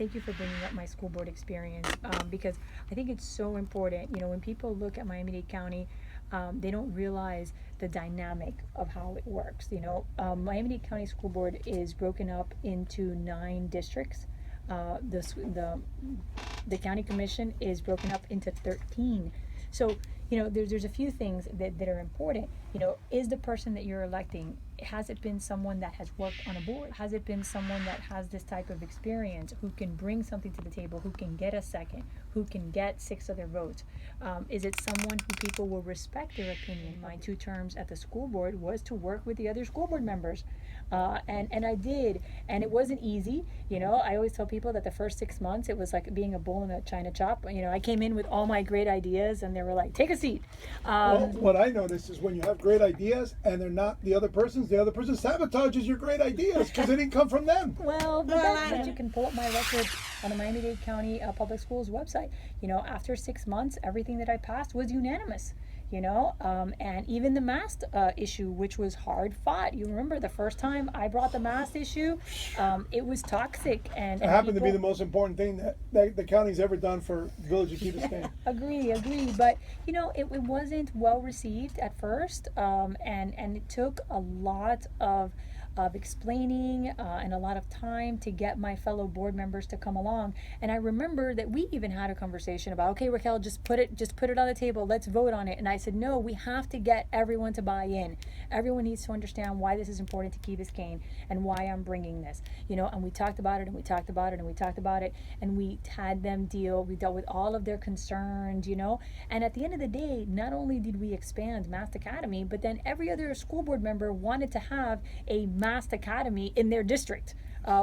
thank you for bringing up my school board experience, because I think it's so important. You know, when people look at Miami-Dade County, they don't realize the dynamic of how it works. You know, Miami-Dade County School Board is broken up into 9 districts. The county commission is broken up into 13. So, you know, there's a few things that are important. You know, is the person that you're electing, has it been someone that has worked on a board? Has it been someone that has this type of experience, who can bring something to the table, who can get a second, who can get 6 other votes? Is it someone who people will respect their opinion? My 2 terms at the school board was to work with the other school board members. And I did, and it wasn't easy. You know, I always tell people that the first 6 months, it was like being a bull in a china shop. You know, I came in with all my great ideas, and they were like, take a seat. Well, what I noticed is when you have great ideas, and they're not the other person sabotages your great ideas, because they didn't come from them. Well, but that you can pull up my record on the Miami-Dade County Public Schools website. You know, after 6 months, everything that I passed was unanimous. You know, and even the MAST issue, which was hard fought. You remember the first time I brought the MAST issue, it was toxic. And it happened to be the most important thing that the county's ever done for the village of Key Biscayne. Agree. But, you know, it wasn't well received at first, and it took a lot of explaining and a lot of time to get my fellow board members to come along. And I remember that we even had a conversation about, okay, Raquel, just put it on the table, let's vote on it. And I said, no, we have to get everyone to buy in. Everyone needs to understand why this is important to Key Biscayne and why I'm bringing this. You know, and we talked about it, and we talked about it, and we talked about it, and we had them we dealt with all of their concerns, you know. And at the end of the day, not only did we expand MAST Academy, but then every other school board member wanted to have a MAST Academy in their district,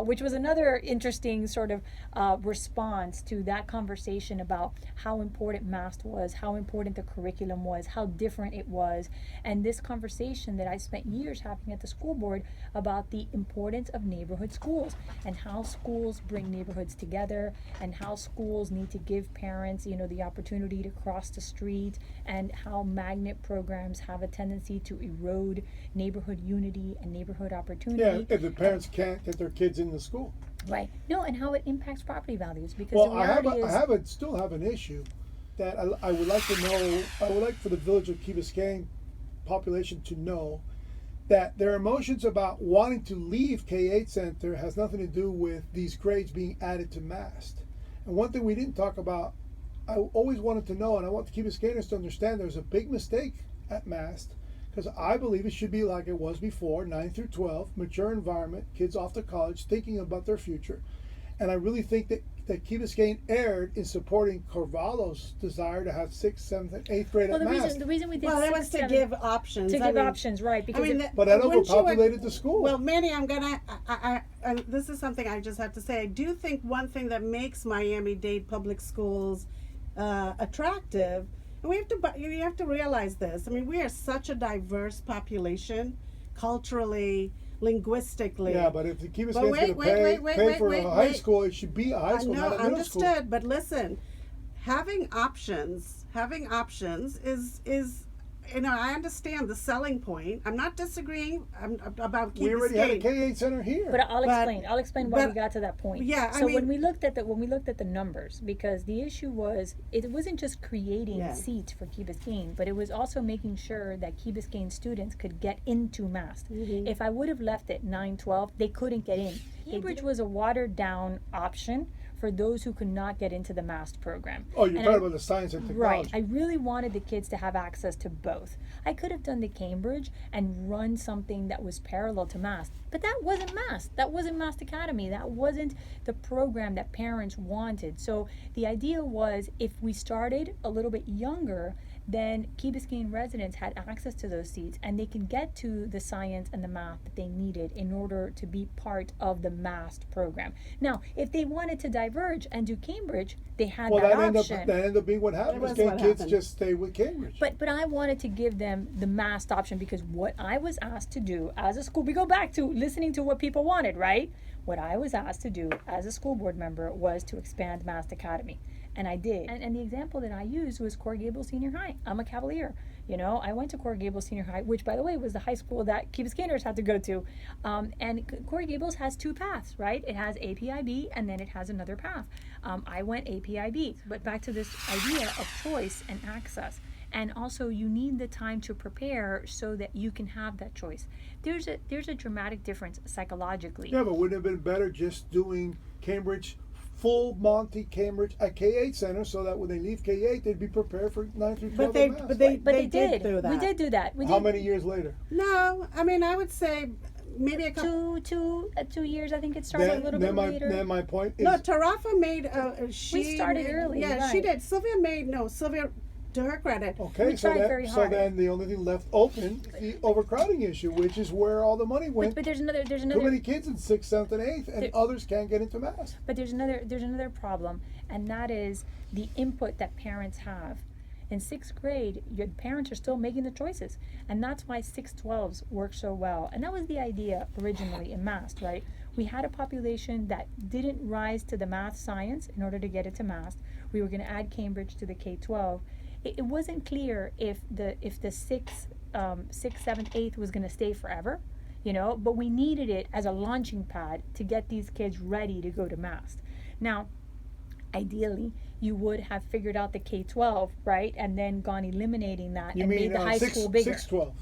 which was another interesting sort of response to that conversation about how important MAST was, how important the curriculum was, how different it was, and this conversation that I spent years having at the school board about the importance of neighborhood schools and how schools bring neighborhoods together, and how schools need to give parents, you know, the opportunity to cross the street, and how magnet programs have a tendency to erode neighborhood unity and neighborhood opportunity. Yeah, if the parents can't get their kids in the school. Right. No, and how it impacts property values, because well, the reality is, still have an issue that I would like to know. I would like for the village of Key Biscayne population to know that their emotions about wanting to leave K-8 Center has nothing to do with these grades being added to MAST. And one thing we didn't talk about, I always wanted to know, and I want the Key Biscayners to understand, there's a big mistake at MAST, because I believe it should be like it was before, 9 through 12, mature environment, kids off to college, thinking about their future. And I really think that Key Biscayne erred in supporting Carvalho's desire to have 6th, 7th, and 8th grade at MAST. The reason we did that was to give options. To give options, right? Because but that overpopulated the school. Well, Manny, this is something I just have to say. I do think one thing that makes Miami-Dade public schools attractive, and you have to realize this. I mean, we are such a diverse population, culturally, linguistically. Yeah, but if the Key Biscayne's going to pay for a high school, it should be a high school, not a middle school. Understood, but listen, having options is you know, I understand the selling point. I'm not disagreeing about Key Biscayne. We already had a K-8 center here. But I'll explain why we got to that point. Yeah, so when we looked at the numbers, because the issue was, it wasn't just creating seats for Key Biscayne, but it was also making sure that Key Biscayne students could get into MAST. Mm-hmm. If I would have left it 9-12, they couldn't get in. Cambridge was a watered down option for those who could not get into the MAST program. Oh, you're talking about the science and technology. Right. I really wanted the kids to have access to both. I could have done the Cambridge and run something that was parallel to MAST, but that wasn't MAST. That wasn't MAST Academy. That wasn't the program that parents wanted. So the idea was, if we started a little bit younger, then Key Biscayne residents had access to those seats, and they can get to the science and the math that they needed in order to be part of the MAST program. Now, if they wanted to diverge and do Cambridge, they had that option. That ended up being what happened. Kids just stay with Cambridge. But I wanted to give them the MAST option, because what I was asked to do as a school, we go back to listening to what people wanted, right? What I was asked to do as a school board member was to expand MAST Academy. And I did. And the example that I used was Coral Gables Senior High. I'm a Cavalier. You know, I went to Coral Gables Senior High, which, by the way, was the high school that Key Biscayers had to go to. And Coral Gables has two paths, right? It has APIB, and then it has another path. I went APIB. But back to this idea of choice and access. And also, you need the time to prepare so that you can have that choice. There's a dramatic difference psychologically. Yeah, but wouldn't it have been better just doing Cambridge, full Monty Cambridge at K8 Center, so that when they leave K8, they'd be prepared for 9 through 12 But math, they right? did do that. We did do that. How many years later? No, I mean, I would say maybe a couple. 2 years. I think it started a little bit later. Then my point is, No, Tarafa made. We started early, Yeah, right. she did. Sylvia, to her credit. okay, We tried very so hard. then the only thing left open is the overcrowding issue, which is where all the money went. But there's another Too many kids in 6th, 7th, and 8th, and others can't get into math. But there's another problem, and that is the input that parents have. In 6th grade, your parents are still making the choices, and that's why 6-12s work so well. And that was the idea originally in MAST, right? We had a population that didn't rise to the math science in order to get it to MAST. We were going to add Cambridge to the K-12. It wasn't clear if the 6th, 7th, 8th was going to stay forever, you know, but we needed it as a launching pad to get these kids ready to go to MAST. Now, ideally, you would have figured out the K-12, right, and then gone eliminating that You and mean made the high school bigger. 6-12.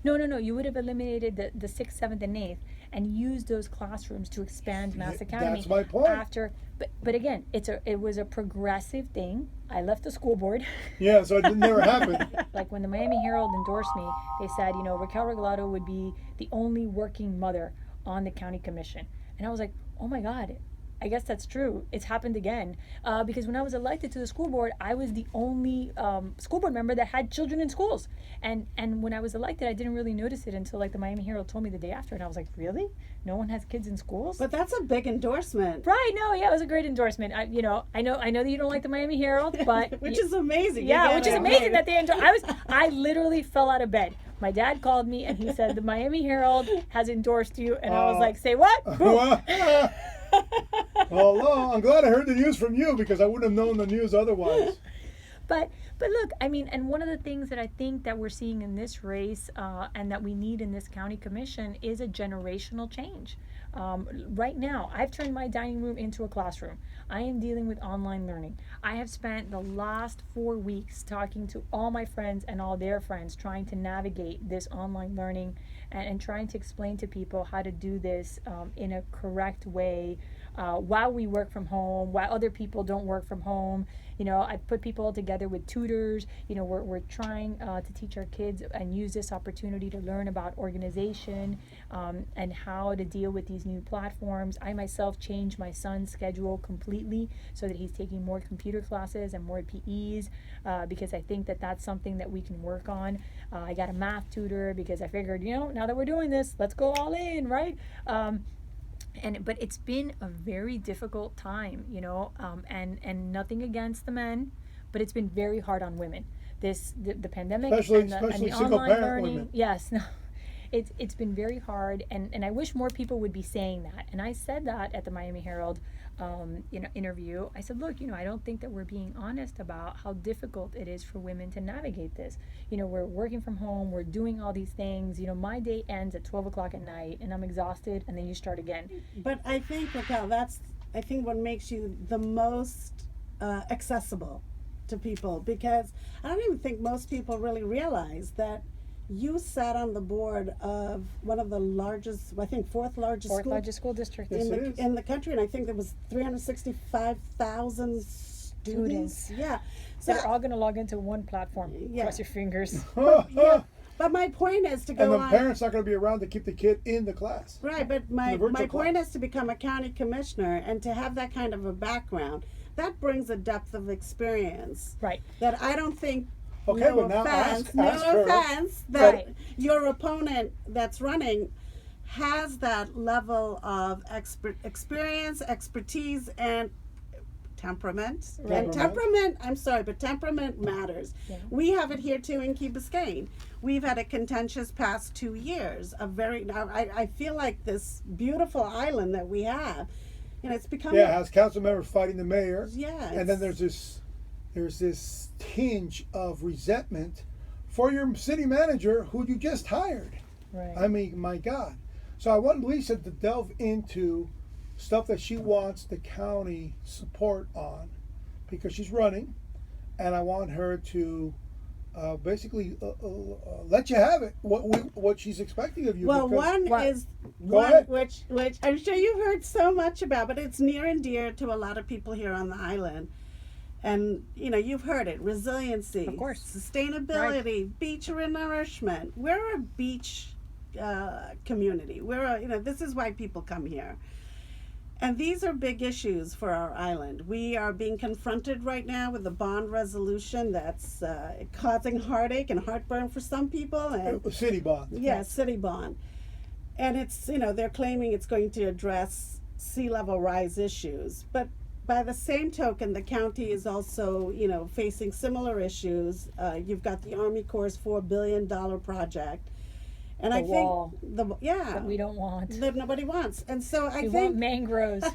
6-12. No. You would have eliminated the 6th, 7th, and 8th and used those classrooms to expand MAST Academy. That's my point. But again, it was a progressive thing. I left the school board. Yeah, so it never happened. Like when the Miami Herald endorsed me, they said, you know, Raquel Regalado would be the only working mother on the county commission. And I was like, oh my God, I guess that's true. It's happened again. Because when I was elected to the school board, I was the only school board member that had children in schools. And when I was elected, I didn't really notice it until like the Miami Herald told me the day after. And I was like, really? No one has kids in schools? But that's a big endorsement. Right, no, yeah, it was a great endorsement. I know that you don't like the Miami Herald, but which is amazing. Yeah, which is amazing that they I literally fell out of bed. My dad called me and he said the Miami Herald has endorsed you, and I was like, say what? Boom. Although I'm glad I heard the news from you, because I wouldn't have known the news otherwise. But look, I mean, and one of the things that I think that we're seeing in this race and that we need in this county commission is a generational change. Right now, I've turned my dining room into a classroom. I am dealing with online learning. I have spent the last 4 weeks talking to all my friends and all their friends, trying to navigate this online learning and trying to explain to people how to do this in a correct way while we work from home, while other people don't work from home. You know, I put people together with tutors. You know, we're trying to teach our kids and use this opportunity to learn about organization and how to deal with these new platforms. I myself changed my son's schedule completely so that he's taking more computer classes and more PEs because I think that that's something that we can work on. I got a math tutor because I figured, you know, now that we're doing this, let's go all in, right? But it's been a very difficult time, you know, and nothing against the men, but it's been very hard on women. The pandemic Especially and the single online parent learning. women. Yes, no, it's been very hard, and I wish more people would be saying that. And I said that at the Miami Herald, interview. I said, look, you know, I don't think that we're being honest about how difficult it is for women to navigate this. You know, we're working from home, we're doing all these things. You know, my day ends at 12 o'clock at night, and I'm exhausted, and then you start again. But I think, Raquel, that's what makes you the most accessible to people, because I don't even think most people really realize that you sat on the board of one of the largest, I think fourth largest school district in the country, and I think there was 365,000 students. Yeah, so they're all going to log into one platform. Yeah. Cross your fingers. But my point is to go and the on. parents not going to be around to keep the kid in the class. Right, but my point is to become a county commissioner and to have that kind of a background. That brings a depth of experience. Right. That I don't think. Okay, no but now offense, ask her. that Right. your opponent that's running has that level of experience, expertise, and temperament. Right. And temperament, I'm sorry, but temperament matters. Yeah. We have it here too in Key Biscayne. We've had a contentious past 2 years. I feel like this beautiful island that we have, it's becoming. Yeah, has council members fighting the mayor. Yeah. And then there's this tinge of resentment for your city manager who you just hired. Right. I mean, my God. So I want Lisa to delve into stuff that she wants the county support on because she's running, and I want her to basically let you have it. What she's expecting of you. Well, because- one ahead. which I'm sure you've heard so much about, but it's near and dear to a lot of people here on the island. And you've heard it: resiliency, Of course. sustainability, beach renourishment. We're a beach community. This is why people come here. And these are big issues for our island. We are being confronted right now with a bond resolution that's causing heartache and heartburn for some people. And City bond. yeah, city bond. And it's, they're claiming it's going to address sea level rise issues. But by the same token, the county is also, facing similar issues. You've got the Army Corps' $4 billion project. And The I wall think that we don't want. that nobody wants. And so I We think want mangroves.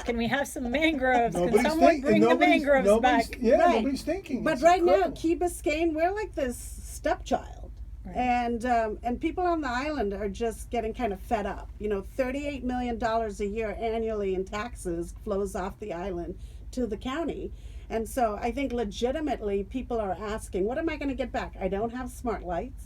Can we have some mangroves? Can Nobody's someone think- bring the nobody's- mangroves nobody's- back? Yeah, Right. nobody's thinking. But It's right now, incredible. Key Biscayne, we're like this stepchild. Right. And people on the island are just getting kind of fed up. $38 million a year annually in taxes flows off the island to the county. And so I think legitimately people are asking, what am I going to get back? I don't have smart lights.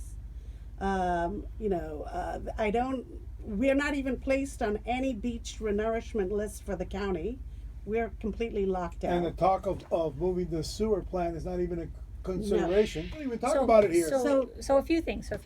We're not even placed on any beach renourishment list for the county. We're completely locked out. And the talk of moving the sewer plant is not even a consideration. We don't even talk about it here. So a few things. So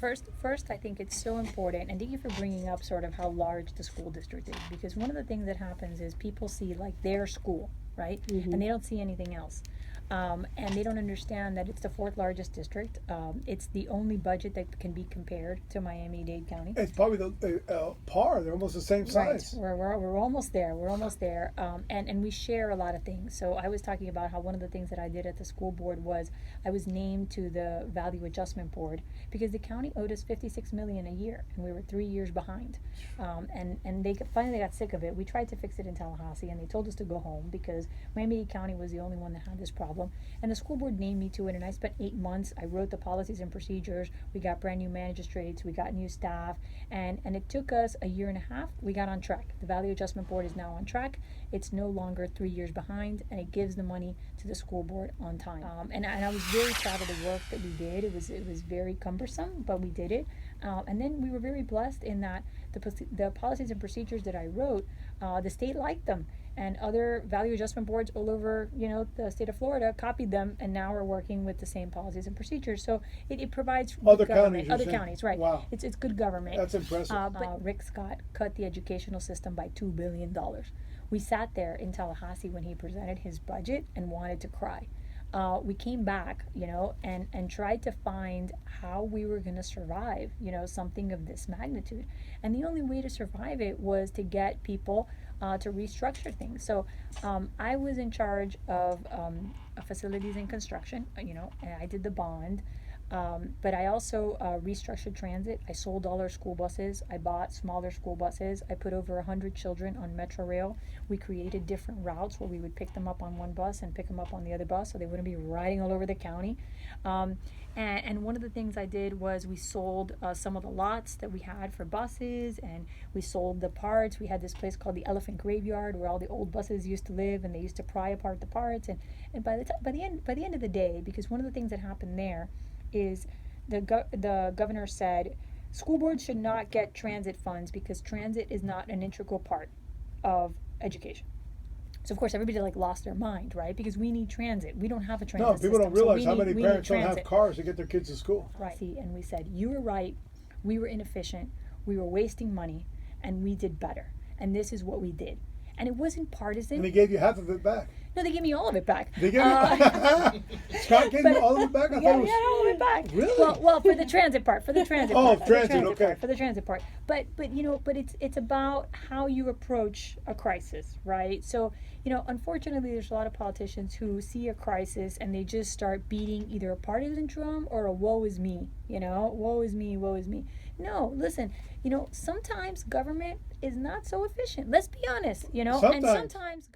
first, I think it's so important, and thank you for bringing up sort of how large the school district is, because one of the things that happens is people see like their school, right, and they don't see anything else. And they don't understand that it's the fourth largest district. It's the only budget that can be compared to Miami-Dade County. It's probably the par. They're almost the same size. Right. We're almost there. We're almost there. And we share a lot of things. So I was talking about how one of the things that I did at the school board was I was named to the Value Adjustment Board because the county owed us $56 million a year, and we were 3 years behind. And they finally got sick of it. We tried to fix it in Tallahassee, and they told us to go home because Miami-Dade County was the only one that had this problem. And the school board named me to it, and I spent 8 months. I wrote the policies and procedures. We got brand new magistrates. We got new staff, and it took us a year and a half. We got on track. The Value Adjustment Board is now on track. It's no longer 3 years behind, and it gives the money to the school board on time. And I was very proud of the work that we did. It was very cumbersome, but we did it. And then we were very blessed in that the policies and procedures that I wrote, the state liked them. And other value adjustment boards all over, the state of Florida copied them, and now we're working with the same policies and procedures. So it provides Other good government. counties, you're Other saying? counties, right? Wow. It's good government. That's impressive. Rick Scott cut the educational system by $2 billion. We sat there in Tallahassee when he presented his budget and wanted to cry. We came back, and tried to find how we were going to survive, something of this magnitude. And the only way to survive it was to get people to restructure things. So I was in charge of facilities and construction, and I did the bond. But I also restructured transit. I sold all our school buses. I bought smaller school buses. I put over 100 children on Metro Rail. We created different routes where we would pick them up on one bus and pick them up on the other bus so they wouldn't be riding all over the county. And one of the things I did was we sold some of the lots that we had for buses, and we sold the parts. We had this place called the Elephant Graveyard where all the old buses used to live, and they used to pry apart the parts. And by the end of the day, because one of the things that happened there is the governor said school boards should not get transit funds because transit is not an integral part of education. So of course everybody lost their mind, right? Because we need transit. We don't have a transit No, people system, don't realize so how many we parents need don't have transit. cars to get their kids to school. Right. And we said, you were right, we were inefficient, we were wasting money, and we did better. And this is what we did. And it wasn't partisan. And he gave you half of it back. No, they gave me all of it back. They gave Scott gave you all of it back? I Yeah, thought it was. yeah, all of it back. Really? Well, for the transit part, for the transit Oh, part. transit, okay. For the transit part. But it's about how you approach a crisis, right? So, unfortunately, there's a lot of politicians who see a crisis and they just start beating either a partisan drum or a woe is me, woe is me, woe is me. No, listen, sometimes government is not so efficient. Let's be honest, and Sometimes. sometimes